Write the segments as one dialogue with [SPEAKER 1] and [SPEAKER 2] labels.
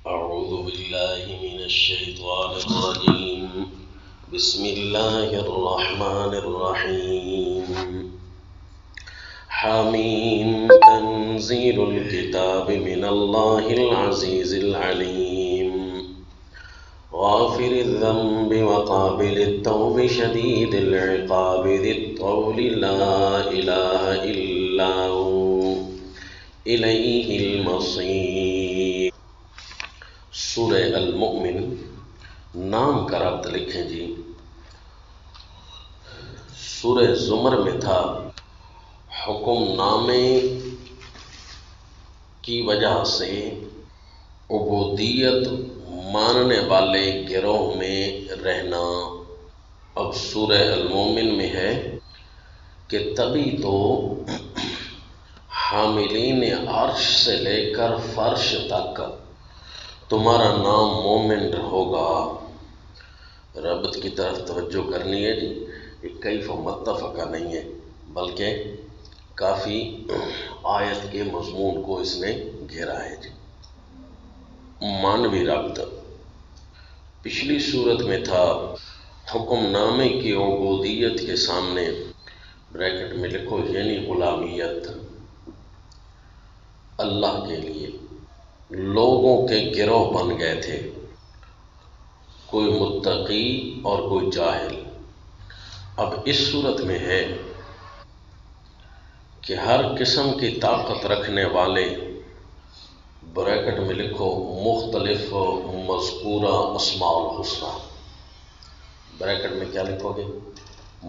[SPEAKER 1] أعوذ بالله من الشيطان الرجيم. بسم الله الرحمن الرحيم. حميم تنزيل الكتاب من الله العزيز العليم. غافر الذنب وقابل التوب شديد العقاب ذي الطول لا إله إلا هو إليه المصير. سورہ المؤمن نام کا ربط لکھیں جی. سورہ زمر میں تھا حکم نامے کی وجہ سے عبودیت ماننے والے گروہ میں رہنا. اب سورہ المؤمن میں ہے کہ تبھی تو حاملین عرش سے لے کر فرش تک تمہارا نام مومن ہوگا. ربط کی طرف توجہ کرنی ہے جی. یہ کیف متفقہ نہیں ہے بلکہ کافی آیت کے مضمون کو اس نے گھیرا ہے جی. معنوی ربط پچھلی صورت میں تھا حکم نامے کی عبودیت کے سامنے بریکٹ میں لکھو یعنی غلامیت اللہ کے لیے لوگوں کے گروہ بن گئے تھے، کوئی متقی اور کوئی جاہل. اب اس صورت میں ہے کہ ہر قسم کی طاقت رکھنے والے بریکٹ میں لکھو مختلف مذکورہ اسماء الحسنہ. بریکٹ میں کیا لکھو گے؟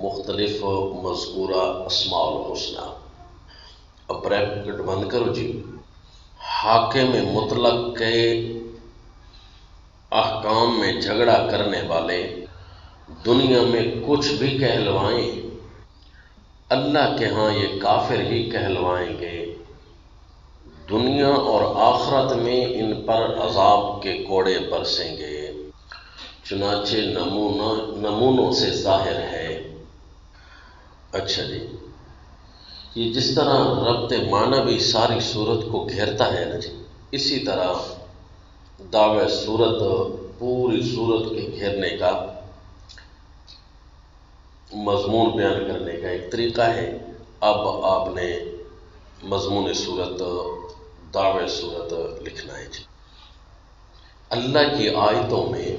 [SPEAKER 1] مختلف مذکورہ اسماء الحسنہ. اب بریکٹ بند کرو جی. حاکم مطلق کے احکام میں جھگڑا کرنے والے دنیا میں کچھ بھی کہلوائیں اللہ کے ہاں یہ کافر ہی کہلوائیں گے. دنیا اور آخرت میں ان پر عذاب کے کوڑے برسیں گے. چنانچہ نمونوں سے ظاہر ہے. اچھا جی، یہ جس طرح ربط معنوی ساری صورت کو گھیرتا ہے نا جی، اسی طرح دعوی صورت پوری صورت کے گھیرنے کا مضمون بیان کرنے کا ایک طریقہ ہے. اب آپ نے مضمون صورت دعوی صورت لکھنا ہے جی. اللہ کی آیتوں میں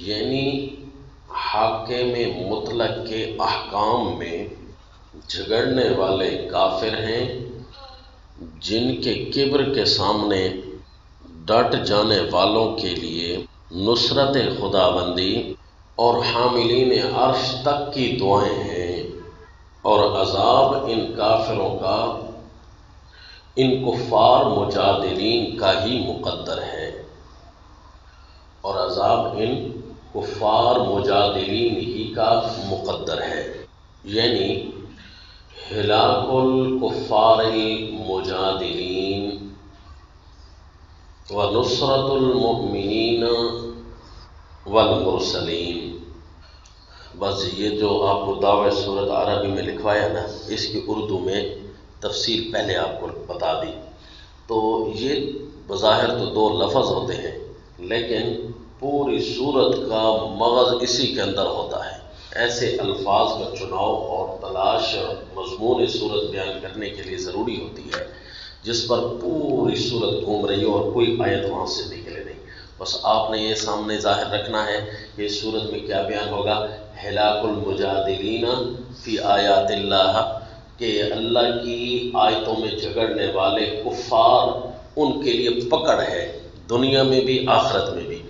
[SPEAKER 1] یعنی حاکم مطلق کے احکام میں جھگڑنے والے کافر ہیں جن کے کبر کے سامنے ڈٹ جانے والوں کے لیے نصرت خداوندی اور حاملین عرش تک کی دعائیں ہیں، اور عذاب ان کافروں کا ان کفار مجادلین کا ہی مقدر ہے. اور عذاب ان کفار مجادلین ہی کا مقدر ہے. یعنی ہلاک الکفار المجادلین ونصرت المؤمنین والمرسلین. بس یہ جو آپ کو دعوی صورت عربی میں لکھوایا نا، اس کی اردو میں تفسیر پہلے آپ کو بتا دی. تو یہ بظاہر تو دو لفظ ہوتے ہیں لیکن پوری صورت کا مغز اسی کے اندر ہوتا ہے. ایسے الفاظ کا چناؤ اور تلاش مضمون صورت بیان کرنے کے لیے ضروری ہوتی ہے جس پر پوری صورت گھوم رہی ہو اور کوئی آیت وہاں سے نکلے نہیں. بس آپ نے یہ سامنے ظاہر رکھنا ہے کہ اس صورت میں کیا بیان ہوگا. ہلاک المجادلین فی آیات اللہ، کہ اللہ کی آیتوں میں جھگڑنے والے کفار ان کے لیے پکڑ ہے دنیا میں بھی آخرت میں بھی،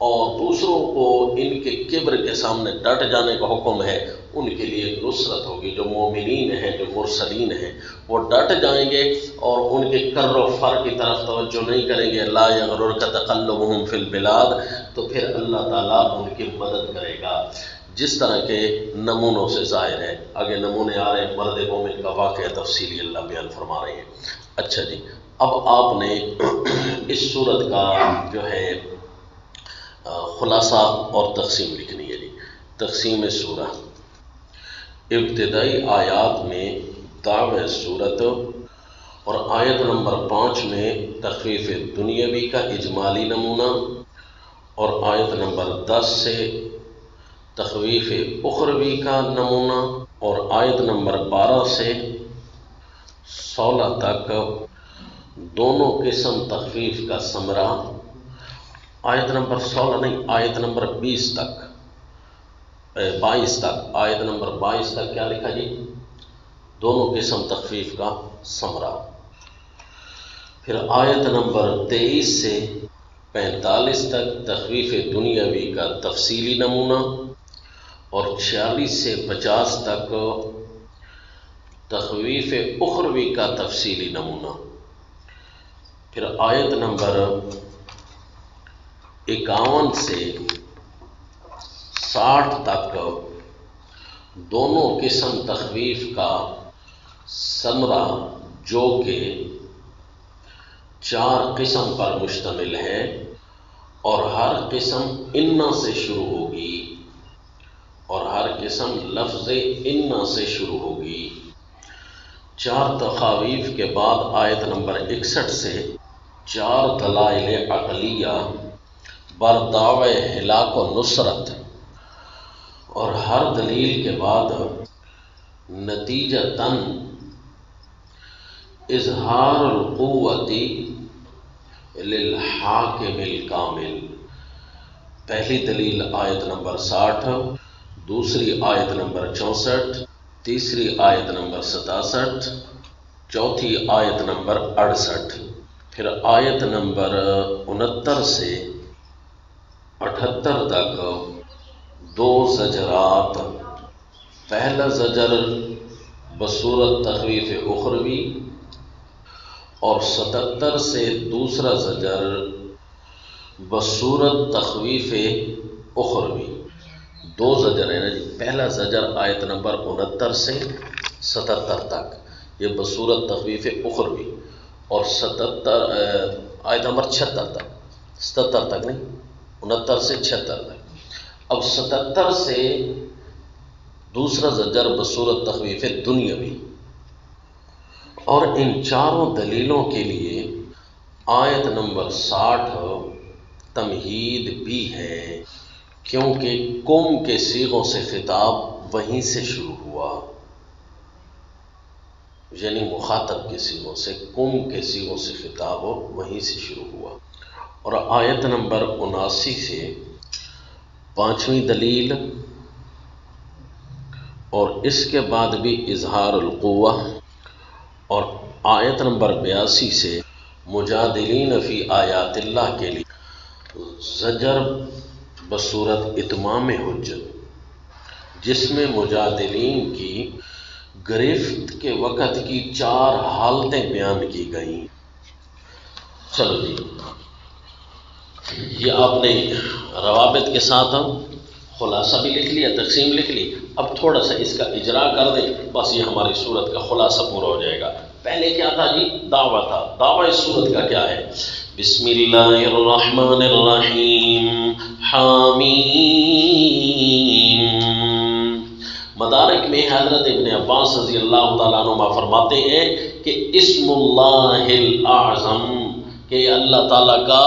[SPEAKER 1] اور دوسروں کو ان کے کبر کے سامنے ڈٹ جانے کا حکم ہے. ان کے لیے نصرت ہوگی. جو مومنین ہیں، جو مرسلین ہیں، وہ ڈٹ جائیں گے اور ان کے کر و فر کی طرف توجہ نہیں کریں گے. لا یغررک تقلبہم فی البلاد، تو پھر اللہ تعالیٰ ان کی مدد کرے گا جس طرح کے نمونوں سے ظاہر ہے. آگے نمونے آ رہے ہیں. مرد مومن کا واقعہ تفصیلی اللہ بیان فرما رہے ہیں. اچھا جی، اب آپ نے اس صورت کا جو ہے خلاصہ اور تقسیم لکھنی ہے جی. تقسیم سورہ. ابتدائی آیات میں دعوی صورت اور آیت نمبر 5 میں تخفیف دنیاوی کا اجمالی نمونہ، اور آیت نمبر 10 سے تخفیف اخروی کا نمونہ، اور آیت نمبر 12 سے 16 تک دونوں قسم تخفیف کا ثمرہ۔ آیت نمبر 16 نہیں، آیت نمبر 22 تک، آیت نمبر 22 تک کیا لکھا جی؟ دونوں قسم تخفیف کا ثمرہ۔ پھر آیت نمبر 23 سے 45 تک تخفیف دنیاوی کا تفصیلی نمونہ، اور 46 سے 50 تک تخفیف اخروی کا تفصیلی نمونہ۔ پھر آیت نمبر 51 سے 60 تک دونوں قسم تخفیف کا ثمرہ، جو کہ 4 قسم پر مشتمل ہے، اور ہر قسم انا سے شروع ہوگی، اور ہر قسم لفظ انا سے شروع ہوگی۔ 4 تخاویف کے بعد آیت نمبر 61 سے 4 دلائل عقلیہ بر دعوی ہلاک و نصرت، اور ہر دلیل کے بعد نتیجتاً اظہار القوت للحاکم الکامل۔ پہلی دلیل آیت نمبر 60، دوسری آیت نمبر 64، تیسری آیت نمبر 67، چوتھی آیت نمبر 68۔ پھر آیت نمبر 69 سے 78 تک 2 زجرات، پہلا زجر بصورت تخفیف اخروی، اور 77 سے دوسرا زجر بصورت تخفیف اخروی۔ 2 زجر ہیں نا جی، پہلا زجر آیت نمبر 69 سے 77 تک، یہ بصورت تخفیف اخروی، اور 77 آیت نمبر 76 تک، 77 تک نہیں، 69 سے 76 تک۔ اب 77 سے دوسرا زجر بصورت تخفیف دنیاوی، اور ان 4 دلیلوں کے لیے آیت نمبر 60 تمہید بھی ہے، کیونکہ قوم کے صیغوں سے خطاب وہیں سے شروع ہوا، یعنی مخاطب کے صیغوں سے، قوم کے صیغوں سے خطاب وہیں سے شروع ہوا۔ اور آیت نمبر 79 سے 5ویں دلیل، اور اس کے بعد بھی اظہار القوہ، اور آیت نمبر 82 سے مجادلین فی آیات اللہ کے لیے زجر بصورت اتمام حجت، جس میں مجادلین کی گرفت کے وقت کی 4 حالتیں بیان کی گئیں۔ چلو جی، یہ آپ نے روابط کے ساتھ خلاصہ بھی لکھ لیا، تقسیم لکھ لی، اب تھوڑا سا اس کا اجرا کر دیں، بس یہ ہماری صورت کا خلاصہ پورا ہو جائے گا۔ پہلے کیا تھا جی؟ دعویٰ تھا۔ دعویٰ اس صورت کا کیا ہے؟ بسم اللہ الرحمن الرحیم، حامیم۔ مدارک میں حضرت ابن عباس رضی اللہ تعالیٰ عنہ فرماتے ہیں کہ اسم اللہ الاعظم، کہ اللہ تعالیٰ کا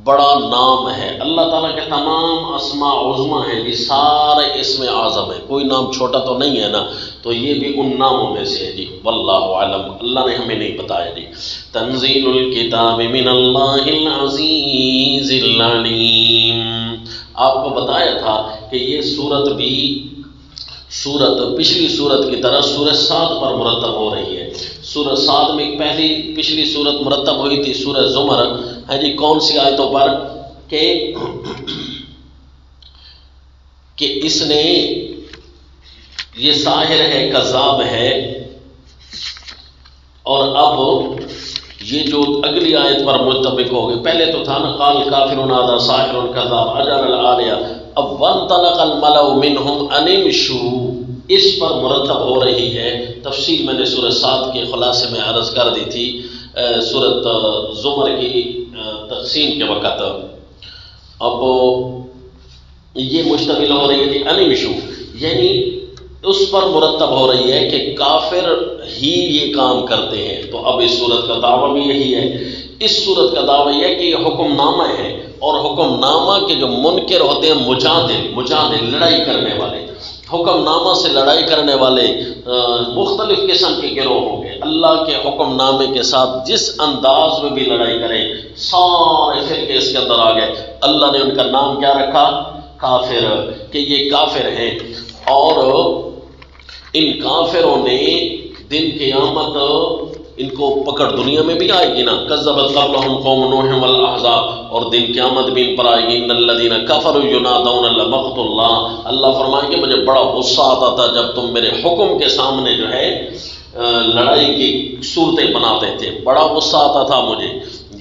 [SPEAKER 1] بڑا نام ہے۔ اللہ تعالیٰ کے تمام اسماء عظمیٰ ہیں، یہ سارے اسم اعظم ہیں، کوئی نام چھوٹا تو نہیں ہے نا، تو یہ بھی ان ناموں میں سے ہے جی۔ واللہ اعلم، اللہ نے ہمیں نہیں بتایا جی۔ تنزیل الکتاب من اللہ العزیز العلیم، آپ کو بتایا تھا کہ یہ صورت بھی پچھلی صورت کی طرح سورہ صاد پر مرتب ہو رہی ہے۔ سورہ صاد میں پچھلی صورت مرتب ہوئی تھی سورہ زمر، ہے جی، کون سی آیتوں پر؟ کہ اس نے یہ ساحر ہے، کذاب ہے، اور اب یہ جو اگلی آیت پر مطابق ہو گئے، پہلے تو تھا نا قال کافرون ھذا ساحر کذاب اجر العالیہ، اب وانطلق الملأ منهم ان امشوا، اس پر مرتب ہو رہی ہے۔ تفصیل میں نے سورہ صاد کے خلاصے میں عرض کر دی تھی سورۃ زمر کی تقسیم کے وقت۔ اب یہ مشتمل ہو رہی ہے ان امشوا، یعنی اس پر مرتب ہو رہی ہے کہ کافر ہی یہ کام کرتے ہیں۔ تو اب اس صورت کا دعویٰ بھی یہی ہے، اس صورت کا دعویٰ یہ ہے کہ یہ حکم نامہ ہے، اور حکم نامہ کے جو منکر ہوتے ہیں مجادل لڑائی کرنے والے، حکم نامہ سے لڑائی کرنے والے مختلف قسم کے گروہ ہوں گے۔ اللہ کے حکم نامے کے ساتھ جس انداز میں بھی لڑائی کریں، سارے فرقے اس کے اندر آ گئے۔ اللہ نے ان کا نام کیا رکھا؟ کافر، کہ یہ کافر ہیں۔ اور ان کافروں نے دن قیامت ان کو پکڑ دنیا میں بھی آئے گی نا، کذبت قبلہم قوم نوح والاحزاب، اور دن قیامت بھی ان پر آئے گی، ان الذین کفروا ینادون لمقت اللہ۔ اللہ فرمائیں کہ مجھے بڑا غصہ آتا تھا جب تم میرے حکم کے سامنے جو ہے لڑائی کی صورتیں بناتے تھے، بڑا غصہ آتا تھا مجھے۔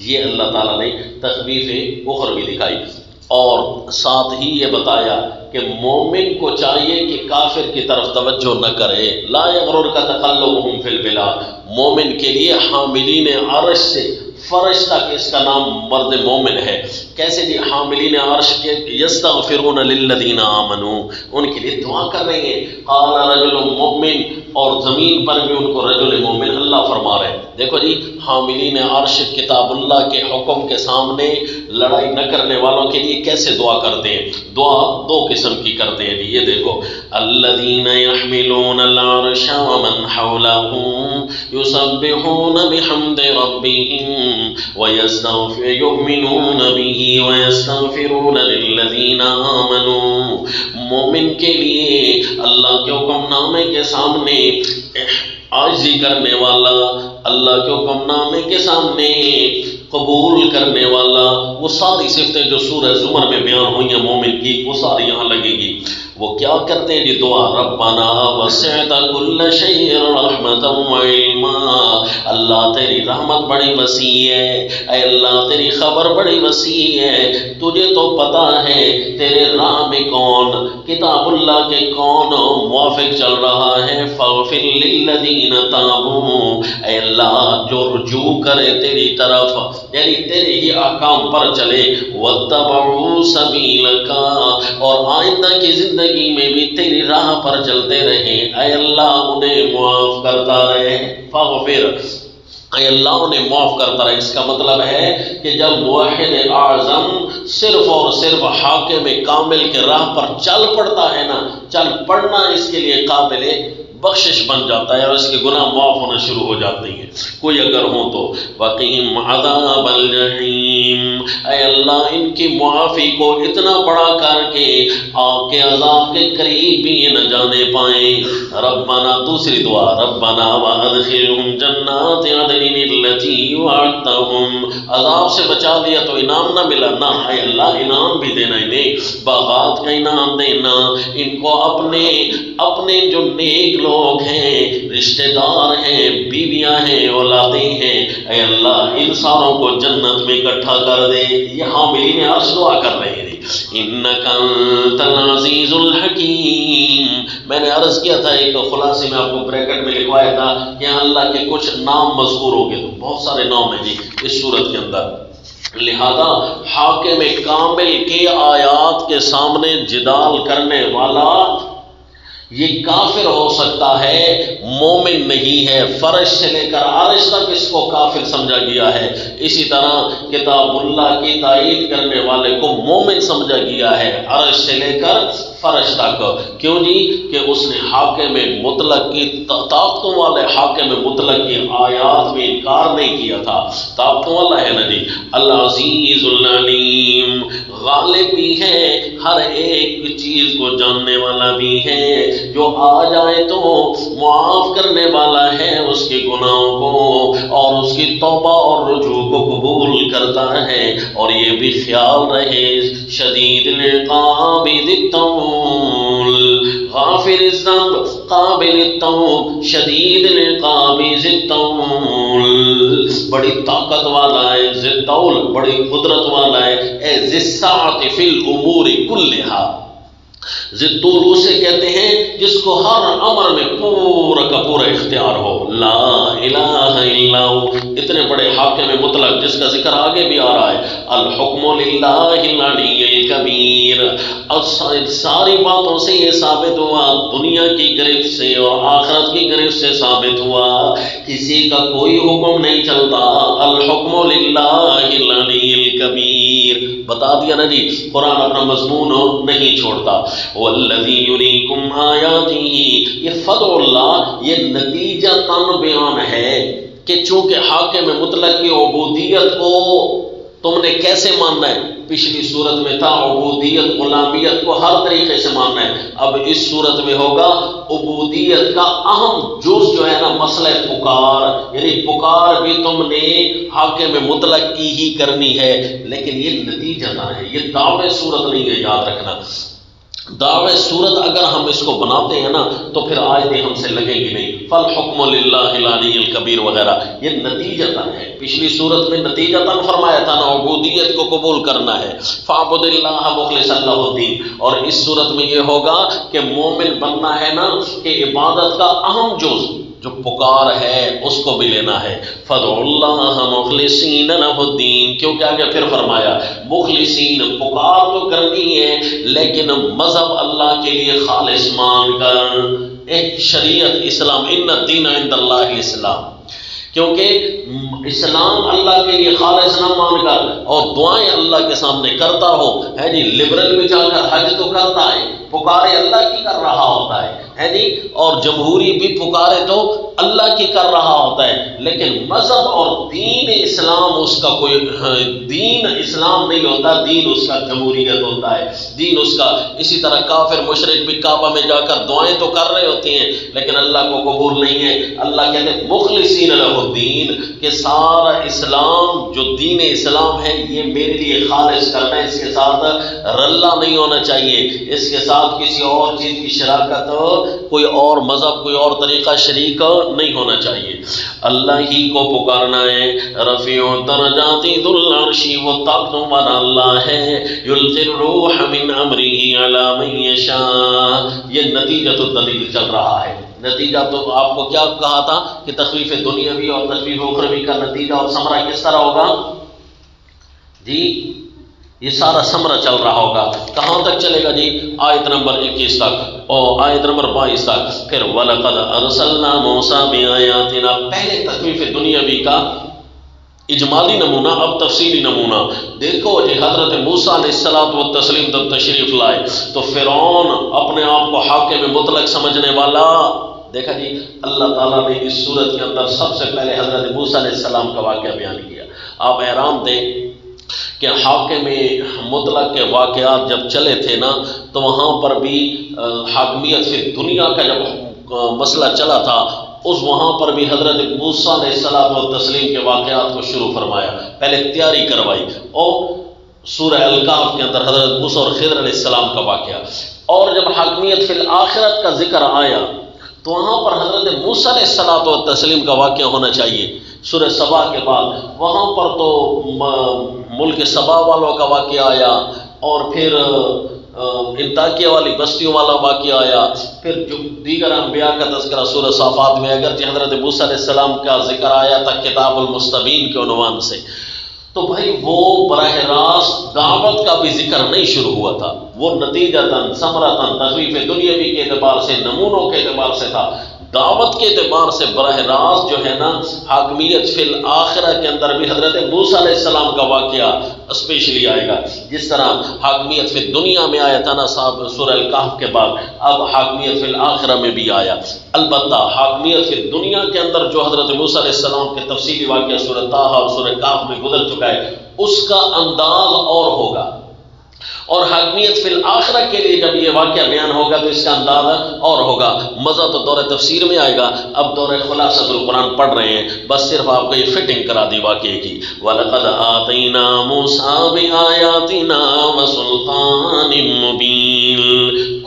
[SPEAKER 1] یہ اللہ تعالیٰ نے تخویف اخروی دکھائی، اور ساتھ ہی یہ بتایا کہ مومن کو چاہیے کہ کافر کی طرف توجہ نہ کرے۔ لا یغررک تقلبہم فی البلاد، مومن کے لیے حاملین عرش سے فرش تک اس کا نام مرد مومن ہے۔ کیسے جی؟ حاملین عرش کے یستغفرون للذین آمنوا، ان کے لیے دعا کر رہے ہیں، قال رجل مؤمن، اور زمین پر بھی ان کو رجل مومن اللہ فرما رہے ہیں۔ دیکھو جی، حاملین عرش کتاب اللہ کے حکم کے سامنے لڑائی نہ کرنے والوں کے لیے کیسے دعا کرتے ہیں؟ دعا دو قسم کی کرتے ہیں جی، یہ دیکھو، الذین یحملون العرش ومن حولہ یسبحون بحمد ربہم وَيُؤْمِنُونَ بِهِ وَيَسْتَغْفِرُونَ لِلَّذِينَ آمَنُوا، مومن کے لیے اللہ کے حکم نامے کے سامنے عاجزی کرنے والا، اللہ کے حکم نامے کے سامنے قبول کرنے والا، وہ ساری صفتیں جو سورہ زمر میں بیان ہوئی ہیں مومن کی، وہ ساری یہاں لگے گی۔ وہ کیا کرتے ہیں جی؟ دعا، ربنا وسعت کل شیء رحمتا وعلما، اللہ تیری رحمت بڑی وسیع ہے، اے اللہ تیری خبر بڑی وسیع ہے، تجھے تو پتا ہے تیرے راہ میں کون، کتاب اللہ کے کون موافق چل رہا ہے، فاغفر للذین تابوا، اے اللہ جو رجوع کرے تیری طرف، یعنی تیرے ہی احکام پر چلے، واتبعوا سبیلک، اور آئندہ کی زندگی میں بھی تیری راہ پر چلتے رہیں، اے اللہ انہیں معاف کرتا رہے، فاغفر، اے اللہ انہیں معاف کرتا رہے۔ اس کا مطلب ہے کہ جب موحد اعظم صرف اور صرف حاکم کامل کے راہ پر چل پڑتا ہے نا، چل پڑنا اس کے لیے قابل بخشش بن جاتا ہے، اور اس کے گناہ معاف ہونا شروع ہو جاتے ہیں کوئی اگر ہوں تو۔ وَقِهِمْ عَذَابَ الْجَحِيمِ، اے اللہ ان کی معافی کو اتنا بڑا کر کے آگ کے عذاب کے قریب بھی نہ جانے پائیں۔ ربنا، دوسری دعا، ربنا وَأَدْخِلْهُمْ جَنَّاتِ عَدْنٍ الَّتِي وَعَدتَّهُمْ، عذاب سے بچا دیا تو انعام نہ ملا، نہ اے اللہ انعام بھی دینا، انہیں باغات کا انعام دینا، ان کو اپنے جو نیک لوگ ہیں، رشتہ دار ہیں، بیویاں ہیں، اولادیں ہیں، اے اللہ ان ساروں کو جنت میں اکٹھا کر دے۔ یہ حاملین عرش دعا کر رہے ہیں۔ انک انت العزیز الحکیم، میں نے عرض کیا تھا ایک خلاصے میں آپ کو بریکٹ میں لکھوایا تھا کہ اللہ کے کچھ نام مذکور ہو گئے، تو بہت سارے نام ہیں جی اس صورت کے اندر، لہذا حاکم کامل کے آیات کے سامنے جدال کرنے والا یہ کافر ہو سکتا ہے، مومن نہیں ہے۔ فرش سے لے کر عرش تک اس کو کافر سمجھا گیا ہے، اسی طرح کتاب اللہ کی تائید کرنے والے کو مومن سمجھا گیا ہے، عرش سے لے کر فرش تک۔ کیوں جی؟ کہ اس نے حاکم مطلق کی، طاقتوں والے حاکم مطلق کی آیات میں انکار نہیں کیا تھا۔ طاقتوں والا ہے نا جی، العزیز العلیم، غالب بھی ہے، ہر ایک چیز کو جاننے والا بھی ہے، جو آ جائے تو معاف کرنے والا ہے اس کے گناہوں کو، اور اس کی توبہ اور رجوع کو قبول کرتا ہے۔ اور یہ بھی خیال رہے، شدید العقاب ذی الطول، غافر الذنب قابل التوب، شدید العقاب ذی الطول، بڑی طاقت والا ہے، ذی الطول بڑی قدرت والا ہے، اے ذی السعۃ فی الامور کلھا، ضد طول اسے کہتے ہیں جس کو ہر امر میں پورا کا پورا اختیار ہو. لا الہ الا ہو، اتنے بڑے حاکم مطلق جس کا ذکر آگے بھی آ رہا ہے. الحکم للہ العلی الکبیر. اور ساری باتوں سے یہ ثابت ہوا، دنیا کی گرفت سے اور آخرت کی گرفت سے ثابت ہوا، کسی کا کوئی حکم نہیں چلتا. الحکم للہ العلی الکبیر. بتا دیا نا جی، قرآن اپنا مضمون نہیں چھوڑتا. والذی یریکم آیاتہ، یہ فضل اللہ، یہ نتیجہ تن بیان ہے کہ چونکہ حاکم مطلق کی عبودیت کو تم نے کیسے ماننا ہے. پچھلی صورت میں تھا عبودیت غلامیت کو ہر طریقے سے ماننا ہے. اب اس صورت میں ہوگا عبودیت کا اہم جز جو ہے نا مسئلہ پکار، یعنی پکار بھی تم نے حاکم مطلق کی ہی کرنی ہے، لیکن یہ نتیجہ نہ ہے، یہ دعوے صورت نہیں ہے. یاد رکھنا، دعوے صورت اگر ہم اس کو بناتے ہیں نا تو پھر آیتیں ہم سے لگیں گی نہیں. فالحکم للہ العلی الکبیر وغیرہ، یہ نتیجہ تن ہے. پچھلی صورت میں نتیجہ تن فرمایا تھا نا، عبودیت کو قبول کرنا ہے. فاعبد اللہ مخلصا لہ الدین. اور اس صورت میں یہ ہوگا کہ مومن بننا ہے نا کہ عبادت کا اہم جز جو پکار ہے اس کو بھی لینا ہے. فدعوا اللہ مخلصین لہ الدین، کیونکہ آگے پھر فرمایا مخلصین، پکار تو کرنی ہے لیکن مذہب اللہ کے لیے خالص مان کر. ایک شریعت اسلام، ان الدین عند اللہ اسلام، کیونکہ اسلام اللہ کے لیے خالص نہ مان کر اور دعائیں اللہ کے سامنے کرتا ہو ہے جی. لبرل بھی جا کر حج تو کرتا ہے، پکارے اللہ کی کر رہا ہوتا ہے جی، اور جمہوری بھی پکارے تو اللہ کی کر رہا ہوتا ہے، لیکن مذہب اور دین اسلام اس کا کوئی دین اسلام نہیں ہوتا، دین اس کا جمہوریت ہوتا ہے، دین اس کا. اسی طرح کافر مشرک بھی کعبہ میں جا کر دعائیں تو کر رہے ہوتے ہیں لیکن اللہ کو قبول نہیں ہے. اللہ کہتے ہیں مخلصین لہ الدین، کہ سارا اسلام جو دین اسلام ہے یہ میرے لیے خالص کرنا ہے، اس کے ساتھ رلا نہیں ہونا چاہیے، اس کے ساتھ کسی اور چیز کی شراکت، کوئی اور مذہب، کوئی اور طریقہ شریک نہیں ہونا چاہیے. اللہ ہی کو پکارنا ہے. رفیع درجات ذو العرش، وہ طاقتوں والا اللہ ہے. یلقی الروح من امرہ علی من یشاء. یہ نتیجہ تو دلیل چل رہا ہے. نتیجہ تو آپ کو کیا کہا تھا کہ تخفیف دنیاوی اور تخفیف اخروی کا نتیجہ اور ثمرہ کس طرح ہوگا جی؟ یہ سارا ثمرہ چل رہا ہوگا. کہاں تک چلے گا جی؟ آیت نمبر 21 تک اور آیت نمبر 22 تک. پھر وَلَقَدْ أَرْسَلْنَا مُوسَىٰ بِآيَاتِنَا، پہلے تخفیف دنیاوی کا اجمالی نمونہ، اب تفصیلی نمونہ. دیکھو جی، حضرت موسیٰ علیہ الصلوۃ والتسلیم جب تشریف لائے تو فرعون اپنے آپ کو حاکم مطلق سمجھنے والا، دیکھا جی اللہ تعالیٰ نے اس صورت کے اندر سب سے پہلے حضرت موسیٰ علیہ السلام کا واقعہ بیان کیا. آپ حیران تھے کہ حاکم مطلق کے واقعات جب چلے تھے نا تو وہاں پر بھی حاکمیت فی دنیا کا جب مسئلہ چلا تھا، اس وہاں پر بھی حضرت موسیٰ علیہ الصلوۃ والتسلیم کے واقعات کو شروع فرمایا، پہلے تیاری کروائی. اور سورہ الکہف کے اندر حضرت موسیٰ اور خضر علیہ السلام کا واقعہ. اور جب حاکمیت فی الآخرت کا ذکر آیا تو وہاں پر حضرت موسیٰ علیہ الصلوۃ والتسلیم کا واقعہ ہونا چاہیے. سورہ سبا کے بعد وہاں پر تو ملک سبا والوں کا واقعہ آیا، اور پھر انطاکیہ والی بستیوں والا واقعہ آیا، پھر جو دیگر انبیاء کا تذکرہ سورہ صافات میں، اگرچہ حضرت موسیٰ علیہ السلام کا ذکر آیا تھا کتاب المستبین کے عنوان سے، تو بھائی وہ براہ راست دعوت کا بھی ذکر نہیں شروع ہوا تھا، وہ نتیجتاً ثمرتاً تخفیف دنیاوی کے اعتبار سے، نمونوں کے اعتبار سے تھا. دعوت کے اعتبار سے براہ راست جو ہے نا حاکمیت فی الآخرہ کے اندر بھی حضرت موسیٰ علیہ السلام کا واقعہ اسپیشلی آئے گا. جس طرح حاکمیت فی دنیا میں آیا تھا نا صاحب سورہ الکہف کے بعد، اب حاکمیت فی الآخرہ میں بھی آیا. البتہ حاکمیت فی دنیا کے اندر جو حضرت موسیٰ علیہ السلام کے تفصیلی واقعہ سورہ طٰہٰ اور سورہ کہف میں گزر چکا ہے، اس کا انداز اور ہوگا. اور حاکمیت فی الآخرہ کے لیے جب یہ واقعہ بیان ہوگا تو اس کا انداز اور ہوگا. مزہ تو دور تفسیر میں آئے گا، اب دور خلاصۃ القرآن پڑھ رہے ہیں، بس صرف آپ کو یہ فٹنگ کرا دی واقعے کی. وَلَقَدْ آتَيْنَا مُوسَىٰ بِآيَاتِنَا وَسُلْطَانٍ مُّبِينٍ.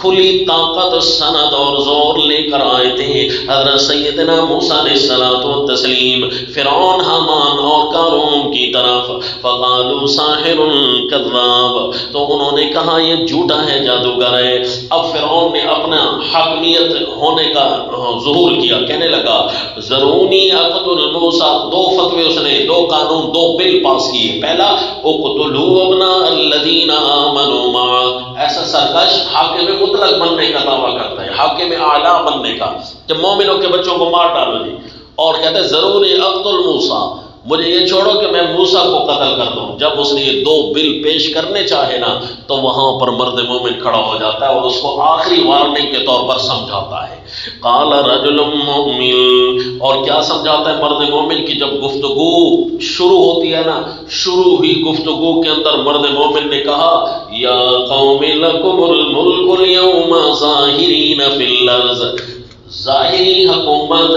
[SPEAKER 1] کھلی طاقت، سند اور زور لے کر آئے تھے حضرت سیدنا موسیٰ علیہ الصلوۃ والتسلیم. فرعون، حامان اور کارون قوم کی طرف فقالوا ساحر کذاب، تو انہوں نے کہا یہ جھوٹا ہے، جادوگر ہے۔ اب فرعون نے اپنا حاکمیت ہونے کا ظہور کیا، کہنے لگا ذرونی اقتل موسیٰ، دو فتوے اس نے، دو قانون، دو بل پاس کیے۔ پہلا اقتلوا ابناء الذین آمنوا معه، ایسا سرکش حاکم مطلق بننے کا دعویٰ کرتا ہے، حاکم اعلیٰ بننے کا، کہ مومنوں کے بچوں کو مار ڈالو جی، اور کہتے ہیں ضروری اقتل موسیٰ، مجھے یہ چھوڑو کہ میں موسیٰ کو قتل کر دوں۔ جب اس نے یہ دو بل پیش کرنے چاہے نا تو وہاں پر مرد مومن کھڑا ہو جاتا ہے اور اس کو آخری وارننگ کے طور پر سمجھاتا ہے۔ قال رجل مؤمن، اور کیا سمجھاتا ہے مرد مومن کی جب گفتگو شروع ہوتی ہے نا، شروع ہی گفتگو کے اندر مرد مومن نے کہا یا قوم لکم الملک اليوم ظاہرین فی الارض، ظاہری حکومت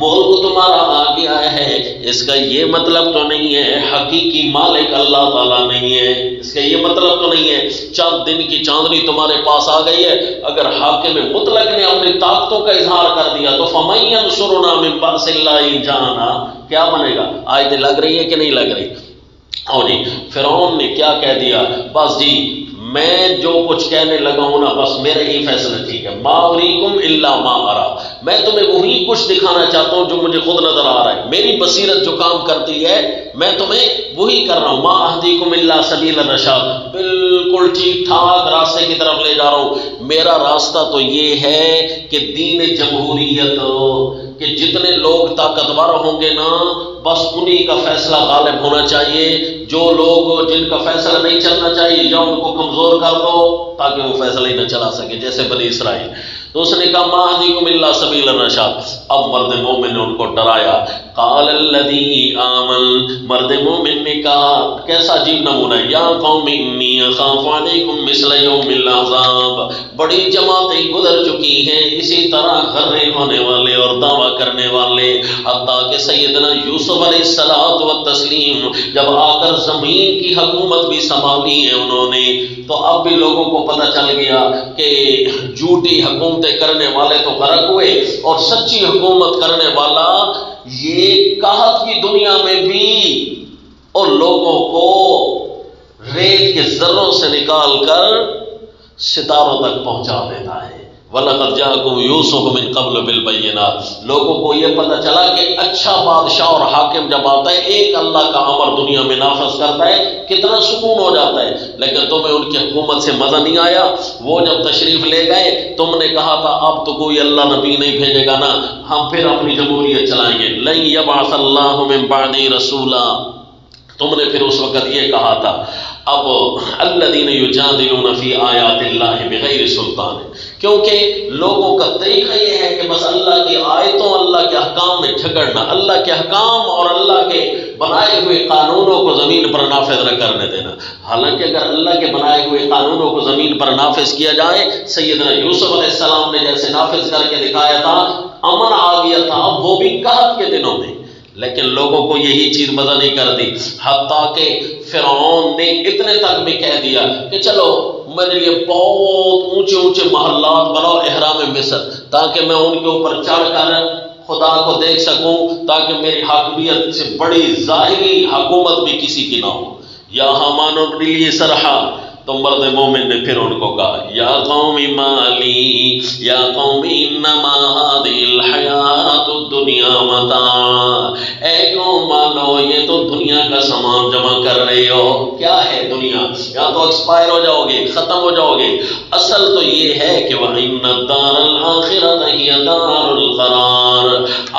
[SPEAKER 1] ملک تمہارا آ گیا ہے، اس کا یہ مطلب تو نہیں ہے حقیقی مالک اللہ تعالیٰ نہیں ہے، اس کا یہ مطلب تو نہیں ہے چند دن کی چاندنی تمہارے پاس آ گئی ہے۔ اگر حاکم مطلق نے اپنی طاقتوں کا اظہار کر دیا تو فَمَن يَنصُرُنَا مِن بَأْسِ اللَّهِ جَانَا، کیا بنے گا؟ آیتیں لگ رہی ہے کہ نہیں لگ رہی؟ اور جی فرعون نے کیا کہہ دیا، بس جی میں جو کچھ کہنے لگا ہوں نا بس میرے ہی فیصلے ٹھیک ہے، ما اریکم الا ما ارا، میں تمہیں وہی کچھ دکھانا چاہتا ہوں جو مجھے خود نظر آ رہا ہے، میری بصیرت جو کام کرتی ہے میں تمہیں وہی کر رہا ہوں، ما اہدیکم الا سبیل الرشاد، بالکل ٹھیک ٹھاک راستے کی طرف لے جا رہا ہوں۔ میرا راستہ تو یہ ہے کہ دین جمہوریت، کہ جتنے لوگ طاقتور ہوں گے نا بس انہی کا فیصلہ غالب ہونا چاہیے، جو لوگ جن کا فیصلہ نہیں چلنا چاہیے یا ان کو کمزور کر دو تاکہ وہ فیصلہ ہی نہ چلا سکے، جیسے بنی اسرائیل۔ تو اس نے کہا ما اہدیکم الا سبیل الرشاد۔ اب مرد مومن نے ان کو ڈرایا، قال الذی آمن، مرد مومن نے کہا، کیسا عجیب نمونہ، یا قوم انی اخاف علیکم مثل یوم الاحزاب، بڑی جماعتیں گزر چکی ہیں اسی طرح غرے ہونے والے اور دعویٰ کرنے والے، حتیٰ کہ سیدنا یوسف علیہ الصلوۃ والتسلیم جب آ کر زمین کی حکومت بھی سنبھالی ہے انہوں نے، تو اب بھی لوگوں کو پتہ چل گیا کہ جھوٹی حکومتیں کرنے والے تو غرق ہوئے اور سچی حکومت کرنے والا یہ قحط کی دنیا میں بھی اور لوگوں کو ریت کے ذروں سے نکال کر ستاروں تک پہنچا دیتا ہے۔ وَلَقَدْ جَاءَكُمْ يُوسُفُ مِن قَبْلُ بِالْبَيِّنَاتِ، لوگوں کو یہ پتہ چلا کہ اچھا بادشاہ اور حاکم جب آتا ہے ایک اللہ کا امر دنیا میں نافذ کرتا ہے کتنا سکون ہو جاتا ہے، لیکن تمہیں ان کی حکومت سے مزہ نہیں آیا۔ وہ جب تشریف لے گئے تم نے کہا تھا اب تو کوئی اللہ نبی نہیں بھیجے گا نا، ہم پھر اپنی جمہوریت چلائیں گے، لَن يَبْعَثَ اللَّهُ مِن بَعْدِهِ رَسُولًا، تم نے پھر اس وقت یہ کہا تھا۔ اب الذین یجادلون فی آیات اللہ بغیر سلطان، کیونکہ لوگوں کا طریقہ یہ ہے کہ بس اللہ کی آیتوں، اللہ کے احکام میں جھگڑنا، اللہ کے احکام اور اللہ کے بنائے ہوئے قانونوں کو زمین پر نافذ نہ کرنے دینا۔ حالانکہ اگر اللہ کے بنائے ہوئے قانونوں کو زمین پر نافذ کیا جائے، سیدنا یوسف علیہ السلام نے جیسے نافذ کر کے دکھایا تھا، امن آ گیا تھا، وہ بھی قحط کے دنوں میں، لیکن لوگوں کو یہی چیز مزہ نہیں کرتی، حتیٰ کہ فرعون نے اتنے تک بھی کہہ دیا کہ چلو میرے لیے بہت اونچے اونچے محلات بناؤ احرام مصر، تاکہ میں ان کے اوپر چڑھ کر خدا کو دیکھ سکوں، تاکہ میری حاکمیت سے بڑی ظاہری حکومت بھی کسی کی نہ ہو۔ یا حامان ابن لی صرحا، تو مرد مومن نے پھر ان کو کہا یا قوم مالی، یا قوم انما هذه الحیات الدنیا متاع، اے قوم مانو یہ تو دنیا کا سامان جمع کر رہے ہو، کیا ہے دنیا، یا تو ایکسپائر ہو جاؤ گے، ختم ہو جاؤ گے، اصل تو یہ ہے کہ وَإِنَّ الدَّارَ الْآخِرَةَ هِيَ دَارُ الْقَرَارِ،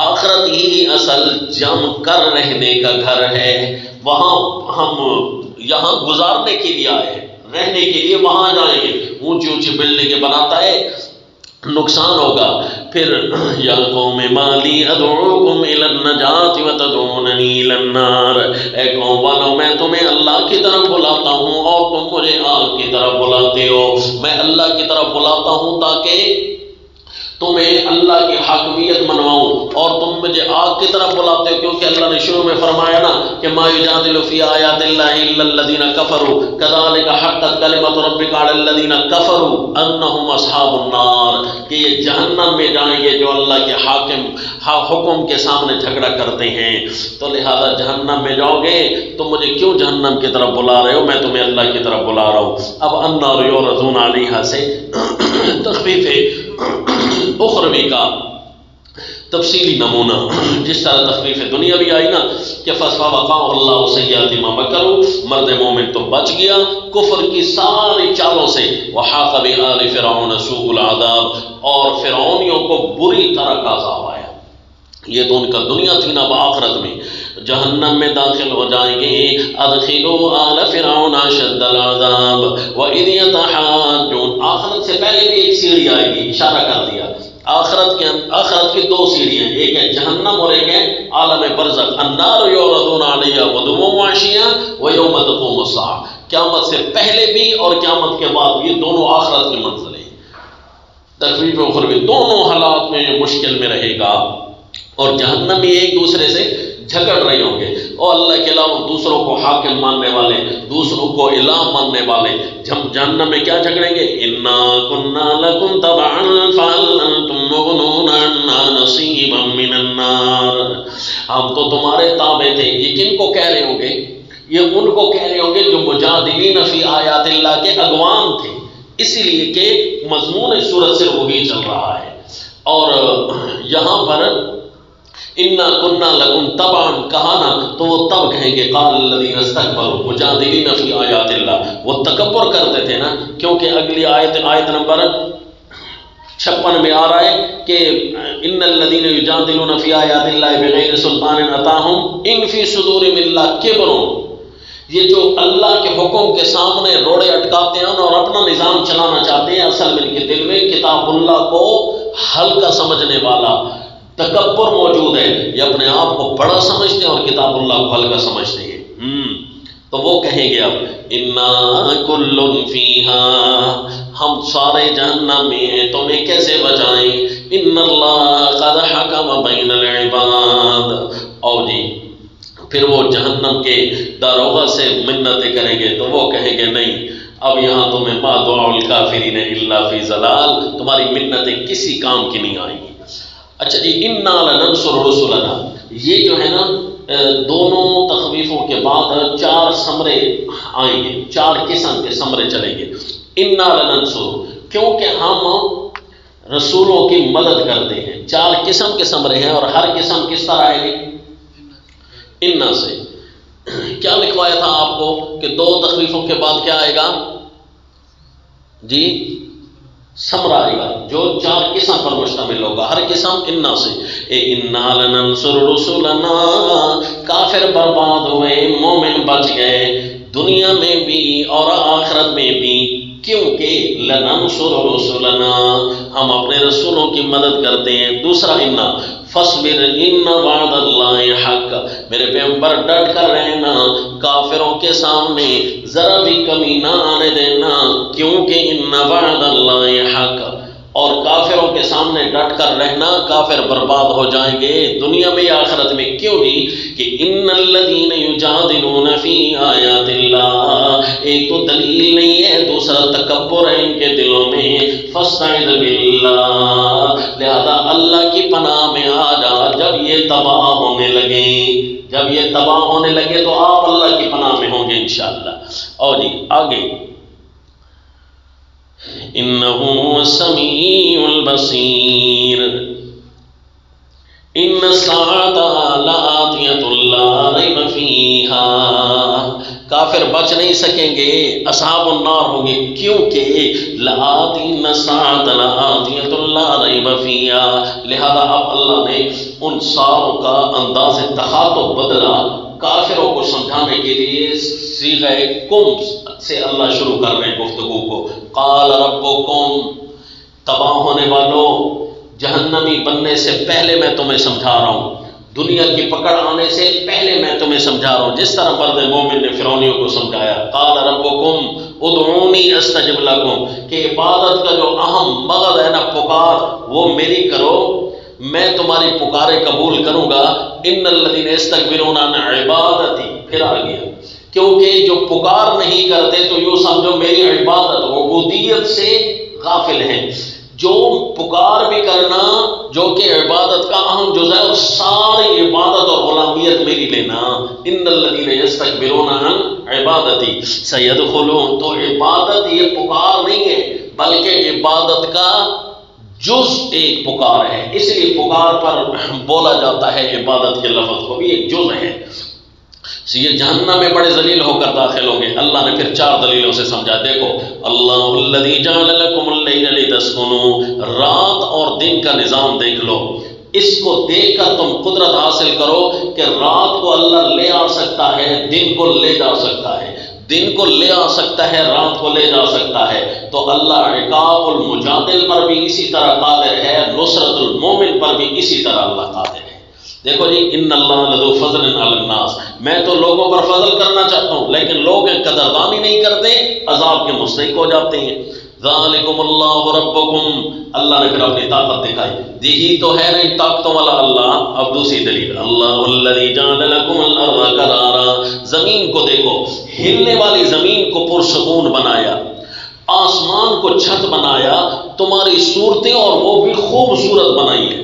[SPEAKER 1] آخرت ہی اصل جم کر رہنے کا گھر ہے، وہاں ہم یہاں گزارنے کے لیے آئے ہیں، رہنے کے لیے وہاں جائیں گے، اونچی اونچی بلڈنگیں بناتا ہے نقصان ہوگا۔ پھر یا قوم مالی ادعوکم الی النجات وتدعوننی الی النار، اے قوم والو میں تمہیں اللہ کی طرف بلاتا ہوں اور تم مجھے آگ کی طرف بلاتے ہو، میں اللہ کی طرف بلاتا ہوں تاکہ تمہیں اللہ کی حاکمیت منواؤں، اور تم مجھے آگ کی طرف بلاتے ہو، کیونکہ اللہ نے شروع میں فرمایا نا کہ کہ ما یجادل فی آیات اللہ الا الذین کفروا کذالک حقت کلمۃ ربک علی الذین کفروا انہم اصحاب النار، کہ یہ جہنم میں جائیں گے جو اللہ کے حکم کے سامنے جھگڑا کرتے ہیں، تو لہذا جہنم میں جاؤ گے تو مجھے کیوں جہنم کی طرف بلا رہے ہو، میں تمہیں اللہ کی طرف بلا رہا ہوں۔ اب النار یعرضون علیہا سے تخفیف اخروی کا تفصیلی نمونہ، جس طرح تخفیف دنیا بھی آئی نا کہ فَوَقَاهُ اللَّهُ سَيِّئَاتِ مَا مَكَرُوا، مرد مومن تو بچ گیا کفر کی ساری چالوں سے، وَحَاقَ بِآلِ فِرْعَوْنَ سُوءُ الْعَذَابِ، اور فرعونیوں کو بری طرح کا عذاب آیا۔ یہ تو ان کا دنیا تھی نا، آخرت میں جہنم میں داخل ہو جائیں گے۔ ادخلوا آل فرعون اشد العذاب وَإِذْ يَتَحَاجُّونَ، آخرت سے پہلے بھی ایک سیڑھی آئے گی، اشارہ کر دیا۔ آخرت کی دو سیڑھیاں، ایک ہے جہنم اور ایک ہے عالم برزخ۔ النار یعرضون علیہا غدوا وعشیا ویوم تقوم الساعہ، قیامت سے پہلے بھی اور قیامت کے بعد، یہ دونوں آخرت کی منزلیں، تخفیف اخروی دونوں حالات میں مشکل میں رہے گا، اور جہنم میں ایک دوسرے سے جھگڑ رہے ہوں گے، اور اللہ کے علاوہ دوسروں کو حاکم ماننے والے، دوسروں کو الہ ماننے والے جہنم میں کیا جھگڑیں گے؟ انا کنا لکم تبعا فهل انتم مغنون عنا نصیبا من النار، ہم تو تمہارے تابع تھے۔ یہ کن کو کہہ رہے ہوں گے؟ یہ ان کو کہہ رہے ہوں گے جو مجادلین فی آیات اللہ کے اگوان تھے، اسی لیے کہ مضمون سورت سے وہی چل رہا ہے۔ اور یہاں پر انا کنا لکم تبعا کہا نا، تو وہ تب کہیں گے قال الذین استکبروا مجادلین فی آیات اللہ، وہ تکبر کرتے تھے نا، کیونکہ اگلی آیت نمبر 56 میں آ رہا ہے کہ ان الذین یجادلون فی آیات اللہ بغیر سلطان اتاہم ان فی صدورہم الا کبر، یہ جو اللہ کے حکم کے سامنے روڑے اٹکاتے ہیں اور اپنا نظام چلانا چاہتے ہیں، اصل میں ان کے دل میں کتاب اللہ کو ہلکا سمجھنے والا تکبر موجود ہے، یہ اپنے آپ کو بڑا سمجھتے ہیں اور کتاب اللہ کو ہلکا سمجھتے ہیں۔ تو وہ کہیں گے اب انا کل فیہا، ہم سارے جہنم میں ہیں، تمہیں کیسے بچائیں؟ ان اللہ قد حکم بین العباد، اور جی پھر وہ جہنم کے داروغہ سے منتیں کریں گے، تو وہ کہیں گے نہیں، اب یہاں تمہیں ما دعاء الکافرین الا فی ضلال، تمہاری منتیں کسی کام کی نہیں آئیں گی۔ اچھا جی، انا لننصر رسلنا، یہ جو ہے نا دونوں تخویفوں کے بعد 4 سمرے آئیں گے، 4 قسم کے سمرے چلیں گے۔ انا لننصر، کیونکہ ہم رسولوں کی مدد کرتے ہیں، 4 قسم کے سمرے ہیں، اور ہر قسم کس طرح آئے گی؟ انا سے۔ کیا لکھوایا تھا آپ کو کہ 2 تخویفوں کے بعد کیا آئے گا؟ جی سمرہ آئے گا جو 4 قسم پر مشتمل ہوگا، ہر قسم انا سے۔ انا لننصر رسلنا، کافر برباد ہوئے، مومن بچ گئے، دنیا میں بھی اور آخرت میں بھی، کیونکہ لننصر رسلنا، ہم اپنے رسولوں کی مدد کرتے ہیں۔ دوسرا انا فاصبر ان وعد اللہ حق، میرے پیغمبر ڈٹ کر رہنا، کافروں کے سامنے ذرا بھی کمی نہ آنے دینا، کیونکہ ان وعد اللہ حق، اور کافروں کے سامنے ڈٹ کر رہنا، کافر برباد ہو جائیں گے دنیا میں یا آخرت میں۔ کیوں جی؟ کہ ان الذین یجادلون فی آیات اللہ، ایک تو دلیل نہیں ہے، دوسرا تکبر ہے ان کے دلوں میں۔ فاستعذ باللہ، لہذا اللہ کی پناہ میں آ جا، جب یہ تباہ ہونے لگے تو آپ اللہ کی پناہ میں ہوں گے انشاءاللہ۔ اور جی آگے انہو السمیع البصیر، ان الساعۃ لآتیۃ لا ریب فیہا، کافر بچ نہیں سکیں گے، اصحاب النار ہوں گے، کیونکہ ان الساعۃ لآتیۃ لا ریب فیہا، لہذا اب اللہ نے ان ساروں کا انداز تخاطب بدلا، کافروں کو سمجھانے کے لیے صیغہ کم سے اللہ شروع کر رہے ہیں گفتگو کو۔ قال ربکم، تباہ ہونے والوں، جہنمی بننے سے پہلے میں تمہیں سمجھا رہا ہوں، دنیا کی پکڑ آنے سے پہلے میں تمہیں سمجھا رہا ہوں، جس طرح مرد مومن نے فرعونیوں کو سمجھایا۔ قال ربکم ادعونی استجب لکم، کہ عبادت کا جو اہم مغز ہے نا، پکار، وہ میری کرو، میں تمہاری پکارے قبول کروں گا۔ ان الذین یستکبرون عن عبادتی، پھر آ گیا، کیونکہ جو پکار نہیں کرتے تو یوں سمجھو میری عبادت عبودیت سے غافل ہیں۔ جو پکار بھی کرنا جو کہ عبادت کا اہم جز ہے، اور ساری عبادت اور غلامیت میری لینا، ان الذین یستکبرون عن عبادتی سیدخلون، تو عبادت یہ پکار نہیں ہے بلکہ عبادت کا جز ایک پکار ہے، اس لیے پکار پر بولا جاتا ہے عبادت کے لفظ کو بھی ایک جز ہے۔ یہ جہنم میں بڑے ذلیل ہو کر داخل ہوں گے۔ اللہ نے پھر 4 دلیلوں سے سمجھا، دیکھو اللہ الذی جعل لکم اللیل لتسکنوا، رات اور دن کا نظام دیکھ لو، اس کو دیکھ کر تم قدرت حاصل کرو کہ رات کو اللہ لے آ سکتا ہے، دن کو لے جا سکتا ہے، دن کو لے آ سکتا ہے، رات کو لے جا سکتا ہے، تو اللہ عقاب المجادل پر بھی اسی طرح قادر ہے، نصرت المومن پر بھی اسی طرح اللہ قادر ہے۔ دیکھو جی، ان اللہ لذو فضل علی الناس، میں تو لوگوں پر فضل کرنا چاہتا ہوں لیکن لوگ قدردانی نہیں کرتے، عذاب کے مستحق ہو جاتے ہیں۔ ذالکم اللہ ربکم، اللہ نے پھر اپنی طاقت دکھائی، یہی تو ہے نہیں طاقتوں والا اللہ۔ اب دوسری دلیل، اللہ الذی جعل لکم الارض قرارا، زمین کو دیکھو، ہلنے والی زمین کو پرسکون بنایا، آسمان کو چھت بنایا، تمہاری صورتیں اور وہ بھی خوبصورت بنائی ہیں،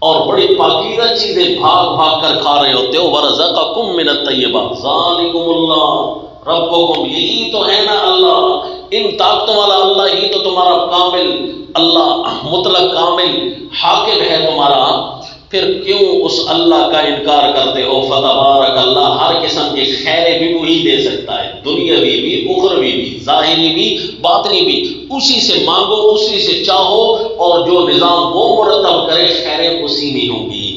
[SPEAKER 1] اور بڑی پاکیزہ چیزیں بھاگ بھاگ کر کھا رہے ہوتے ہو، ورزقکم من الطیبات ذالکم اللہ ربکم، یہی تو ہے نا اللہ، ان طاقتوں والا اللہ ہی تو تمہارا کامل اللہ، مطلق کامل حاکم ہے تمہارا، پھر کیوں اس اللہ کا انکار کرتے ہو؟ فتبارک اللہ، ہر قسم کی خیریں بھی وہی دے سکتا ہے، دنیاوی بھی، اخروی بھی، ظاہری بھی، باطنی بھی، اسی سے مانگو، اسی سے چاہو، اور جو نظام وہ مرتب کرے خیریں اسی میں ہوں گی۔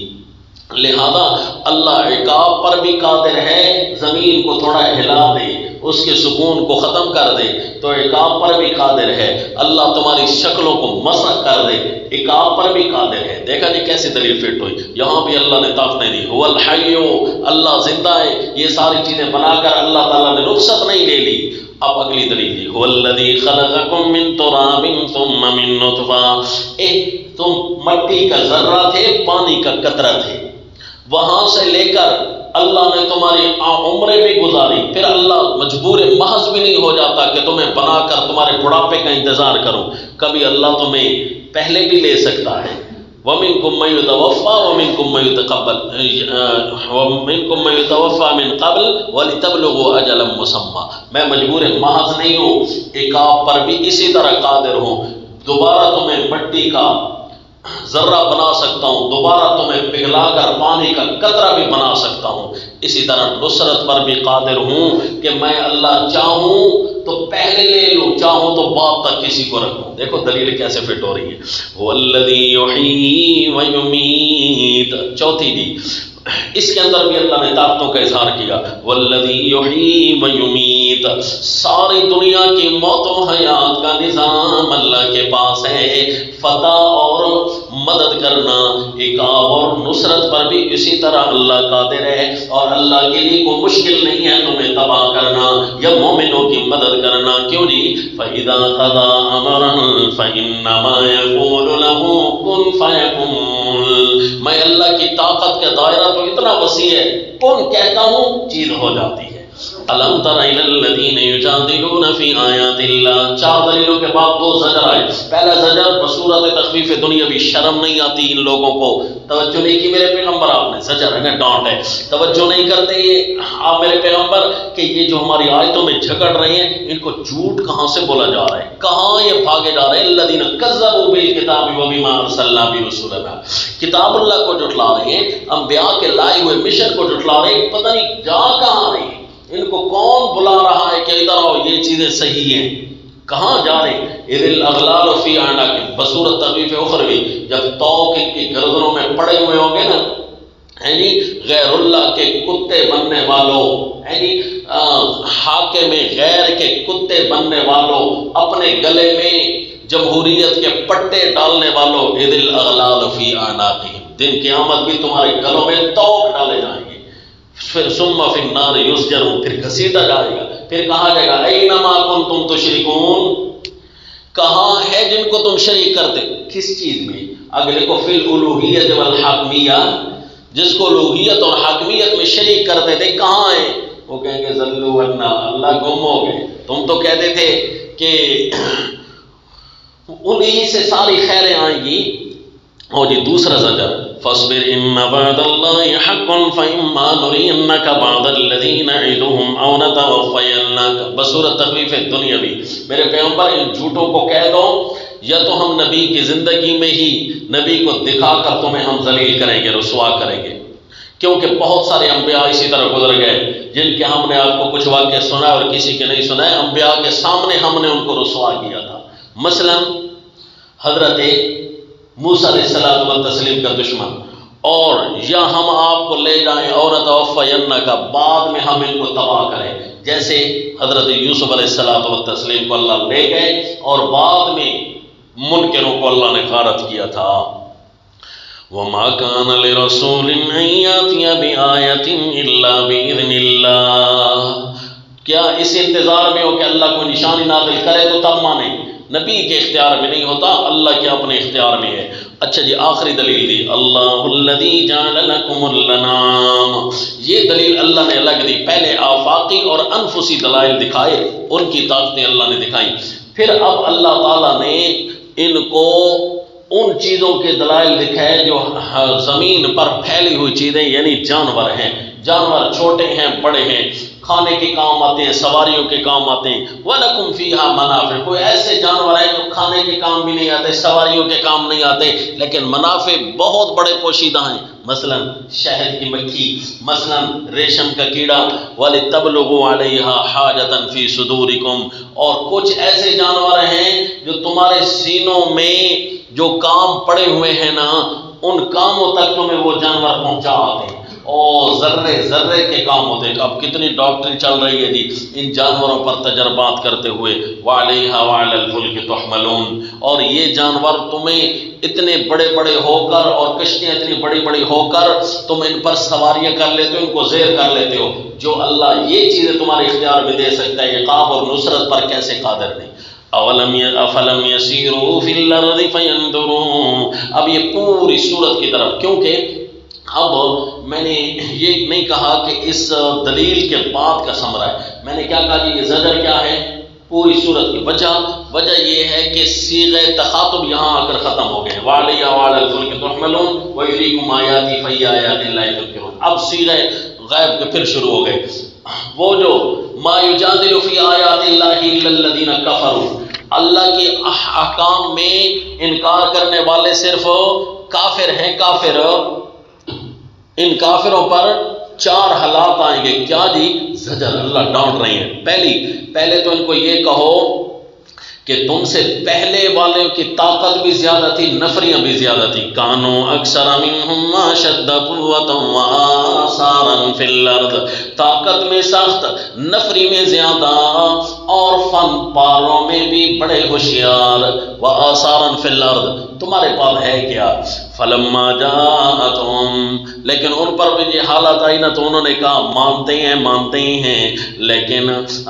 [SPEAKER 1] لہذا اللہ عقاب پر بھی قادر ہے، زمین کو تھوڑا ہلا دے، اس کے سکون کو ختم کر دے تو عقاب پر بھی قادر ہے، اللہ تمہاری شکلوں کو مسخ کر دے، عقاب پر بھی قادر ہے۔ دیکھا جی کیسے دلیل فٹ ہوئی، یہاں بھی اللہ نے طاقتیں دی، هو الحی، اللہ زندہ ہے، یہ ساری چیزیں بنا کر اللہ تعالیٰ نے رخصت نہیں لے لی۔ اب اگلی دلیل دی، هو الذی خلقکم من تراب ثم من نطفہ، تم مٹی کا ذرہ تھے، پانی کا قطرہ تھے، وہاں سے لے کر اللہ نے تمہاری عمریں بھی گزاری، پھر اللہ مجبور محض بھی نہیں ہو جاتا کہ تمہیں بنا کر تمہارے بڑھاپے کا انتظار کرو، کبھی اللہ تمہیں پہلے بھی لے سکتا ہے۔ وَمِنْكُمْ مَن يُتَوَفَّى وَمِنْكُمْ مَن يُتَوَفَّى مِنْ قَبْلِ وَلِتَبْلُغُوا أَجَلًا مُّسَمًّى، میں مجبور محض نہیں ہوں، عقاب پر بھی اسی طرح قادر ہوں، دوبارہ تمہیں مٹی کا ذرہ بنا سکتا ہوں، دوبارہ تمہیں پگھلا کر پانی کا قطرہ بھی بنا سکتا ہوں، اسی طرح نصرت پر بھی قادر ہوں کہ میں اللہ چاہوں تو پہلے لے لوں، چاہوں تو بعد تک کسی کو رکھوں۔ دیکھو دلیل کیسے فٹ ہو رہی ہے، هو الذی یحیی و یمیت، چوتھی دی، اس کے اندر بھی اللہ نے طاقتوں کا اظہار کیا، والذی یحیی و یمیت، ساری دنیا کی موت و حیات کا نظام اللہ کے پاس ہے، فتح اور مدد کرنا، عقاب اور نصرت پر بھی اسی طرح اللہ قادر ہے، اور اللہ کے لیے کوئی مشکل نہیں ہے تمہیں تباہ کرنا یا مومنوں کی مدد کرنا۔ کیوں جی؟ فَإِذَا قَضَىٰ أَمْرًا فَإِنَّمَا يَقُولُ لَهُ كُن فَيَكُونُ، میں اللہ کی طاقت کا دائرہ تو اتنا وسیع ہے، کون کہتا ہوں چیز ہو جاتی ہے۔ الم تر الی الذین یجادلون فی آیات اللہ، 4 دلیلوں کے بعد 2 زجر آئے۔ پہلا زجر بصورت تخفیف دنیاوی، شرم نہیں آتی ان لوگوں کو، توجہ نہیں کی میرے پیغمبر، آپ نے زجر ہے نا، ڈانٹ ہے، توجہ نہیں کرتے یہ آپ میرے پیغمبر کہ یہ جو ہماری آیتوں میں جھگڑ رہے ہیں ان کو جھوٹ کہاں سے بولا جا رہا ہے، کہاں یہ بھاگے جا رہے ہیں۔ الذین کذبوا بالکتاب وبما ارسلنا به رسلنا، کتاب اللہ کو جھٹلا رہے ہیں، انبیاء کے لائے ہوئے مشن کو جھٹلا رہے ہیں، پتہ نہیں جا کہاں رہے ہیں، ان کو کون بلا رہا ہے کہ ادھر آؤ یہ چیزیں صحیح ہیں، کہاں جا رہے ہیں؟ اذ الاغلال فی اعناقہم، بصورت تخفیف اخروی، جب توق ان کی گردنوں میں پڑے ہوئے ہوں گے نا، ہے جی، غیر اللہ کے کتے بننے والوں، ہے جی، حاکم غیر کے کتے بننے والوں، اپنے گلے میں جمہوریت کے پٹے ڈالنے والوں، اذ الاغلال فی اعناقہم، دن قیامت بھی تمہارے گلوں میں توق ڈالے جائیں گے، پھر ثم فی النار یسجرون، پھر گھسیٹا جائے گا، پھر کہا جائے گا اینما کنتم تشرکون، کہاں ہے جن کو تم شریک کرتے، کس چیز میں؟ اگلے کو فی الالوہیت والحاکمیہ، جس کو الوہیت اور حاکمیت میں شریک کرتے تھے، کہاں ہیں؟ کہیں گے ذلوا عنا، اللہ گم ہو گئے، تم تو کہتے تھے کہ انہی سے ساری خیریں آئیں گی۔ اور جی دوسرا زجر فاصبر ان وعد اللہ حق فاما نرینک بعض الذی نعدهم او نتوفینک، بصورت تخفیف دنیاوی، میرے پیغمبر ان جھوٹوں کو کہہ دو یا تو ہم نبی کی زندگی میں ہی نبی کو دکھا کر تمہیں ہم ذلیل کریں گے، رسوا کریں گے، کیونکہ بہت سارے انبیاء اسی طرح گزر گئے جن کے ہم نے آپ کو کچھ واقعے سنا اور کسی کے نہیں سنا ہے، انبیاء کے سامنے ہم نے ان کو رسوا کیا تھا۔ مثلا حضرت موسیٰ علیہ السلام و تسلیم کا دشمن، اور یا ہم آپ کو لے جائیں اور نتوفینک، بعد میں ہم ان کو تباہ کریں، جیسے حضرت یوسف علیہ السلام و تسلیم کو اللہ لے گئے اور بعد میں منکروں کو اللہ نے غارت کیا تھا۔ وَمَا كَانَ لِرَسُولٍ أَن يَأْتِيَ بِآيَةٍ إِلَّا بِإِذْنِ اللَّهِ، کیا اس انتظار میں ہو کہ اللہ کو نشانی نازل کرے تو تب مانیں؟ نبی کے اختیار میں نہیں ہوتا، اللہ کے اپنے اختیار میں ہے۔ اچھا جی آخری دلیل دی، اللہ الذی جعل لکم الانعام، یہ دلیل اللہ نے الگ دی، پہلے آفاقی اور انفسی دلائل دکھائے، ان کی طاقتیں اللہ نے دکھائیں، پھر اب اللہ تعالیٰ نے ان کو ان چیزوں کے دلائل دکھائے جو زمین پر پھیلی ہوئی چیزیں یعنی جانور ہیں، جانور چھوٹے ہیں بڑے ہیں، کھانے کے کام آتے ہیں، سواریوں کے کام آتے ہیں، وَلَكُمْ فِيهَا مَنَافِعُ، کوئی ایسے جانور ہیں جو کھانے کے کام بھی نہیں آتے، سواریوں کے کام نہیں آتے، لیکن منافع بہت بڑے پوشیدہ ہیں، مثلا شہد کی مکھی، مثلا ریشم کا کیڑا، وَلِتَبْلُغُوا عَلَيْهَا حَاجَةً فِي صُدُورِكُمْ، اور کچھ ایسے جانور ہیں جو تمہارے سینوں میں جو کام پڑے ہوئے ہیں نا، ان کاموں تک تمہیں وہ جانور پہنچا آتے ہیں، اور ذرے ذرے کے کام ہوتے ہیں۔ اب کتنی ڈاکٹری چل رہی ہے جی ان جانوروں پر تجربات کرتے ہوئے، وَعَلَيْهَا وَعَلَى الْفُلْكِ تُحْمَلُونَ، اور یہ جانور تمہیں اتنے بڑے بڑے ہو کر اور کشتیاں اتنی بڑی بڑی ہو کر تم ان پر سواریاں کر لیتے ہو، ان کو زیر کر لیتے ہو، جو اللہ یہ چیزیں تمہارے اختیار میں دے سکتا ہے، عقاب اور نصرت پر کیسے قادر نہیں؟ افلم یسیروا فی الارض فینظروا، اب یہ پوری صورت کی طرف، کیونکہ اب میں نے یہ نہیں کہا کہ اس دلیل کے بعد کا ثمرہ ہے، میں نے کیا کہا کہ یہ زجر کیا ہے پوری صورت کی وجہ یہ ہے کہ صیغہ تخاطب یہاں آ کر ختم ہو گئے، وَعَلَيْهَا وَعَلَى الْفُلْكِ تُحْمَلُونَ وَيُرِيكُمْ آيَاتِهِ فَأَيَّ آيَاتِ اللَّهِ تُنكِرُونَ، اب صیغہ غائب کے پھر شروع ہو گئے، وہ جو مَا يُجَادِلُ فِي آيَاتِ اللَّهِ إِلَّا الَّذِينَ كَفَرُوا، اللہ کے احکام میں انکار کرنے والے صرف کافر ہیں، کافر، ان کافروں پر 4 حالات آئیں گے، کیا جی؟ زجر، اللہ ڈانٹ رہے ہیں۔ پہلے تو ان کو یہ کہو کہ تم سے پہلے والوں کی طاقت بھی زیادہ تھی، نفریاں بھی زیادہ تھی، کانوا اکثر منہم اشد قوۃ وآثارا فی الارض، طاقت میں سخت، نفری میں زیادہ، اور فن پاروں میں بھی بڑے ہوشیار، وآثارا فی الارض، تمہارے پاس ہے کیا؟ فلما جاءتهم، لیکن ان پر بھی یہ حالت آئی نا تو انہوں نے کہا مانتے ہی ہیں، لیکن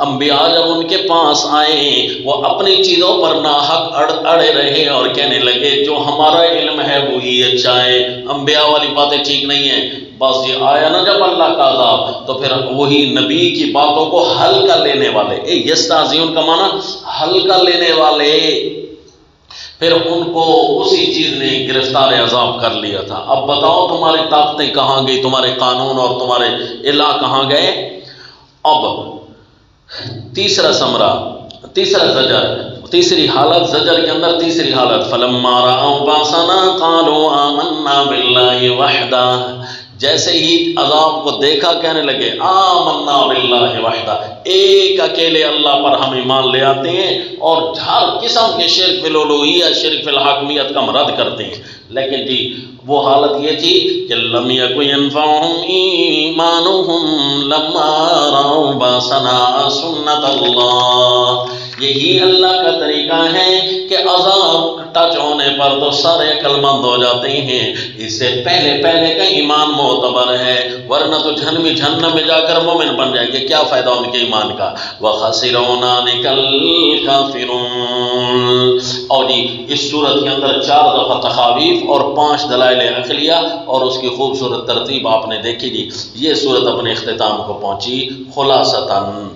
[SPEAKER 1] انبیاء جب ان کے پاس آئے وہ اپنی چیزوں پر ناحق اڑے رہے اور کہنے لگے جو ہمارا علم ہے وہی اچھا ہے، انبیاء والی باتیں ٹھیک نہیں ہیں۔ بس یہ آیا نا جب اللہ کا عذاب تو پھر وہی نبی کی باتوں کو ہلکا لینے والے، یستہزئون کا معنی ہلکا لینے والے، پھر ان کو اسی چیز نے گرفتار عذاب کر لیا تھا۔ اب بتاؤ تمہاری طاقتیں کہاں گئی، تمہارے قانون اور تمہارے الہ کہاں گئے؟ اب تیسرا ثمرہ، تیسرا زجر، تیسری حالت، زجر کے اندر تیسری حالت، فلما رأوا بأسنا قالوا آمنا باللہ وحدہ، جیسے ہی عذاب کو دیکھا کہنے لگے آمنا باللہ وحدہ، ایک اکیلے اللہ پر ہم ایمان لے آتے ہیں اور ہر قسم کے شرک فی الالوہیہ، شرک فی الحاکمیت کا ہم رد کرتے ہیں۔ لیکن جی وہ حالت یہ تھی کہ لم یکن ینفعہم ایمانہم لما رأوا بأسنا سنت اللہ، یہی اللہ کا طریقہ ہے کہ عذاب ٹچ ہونے پر تو سارے عقل مند ہو جاتے ہیں، اس سے پہلے کا ایمان معتبر ہے، ورنہ تو جہنم میں جا کر مومن بن جائیں گے، کیا فائدہ ان کے ایمان کا۔ وَخَسِرَ هُنَالِكَ الْكَافِرُونَ، اور جی اس صورت کے اندر 4 دفعہ تخاویف اور 5 دلائل عقلیہ اور اس کی خوبصورت ترتیب آپ نے دیکھی جی۔ یہ صورت اپنے اختتام کو پہنچی خلاصتاً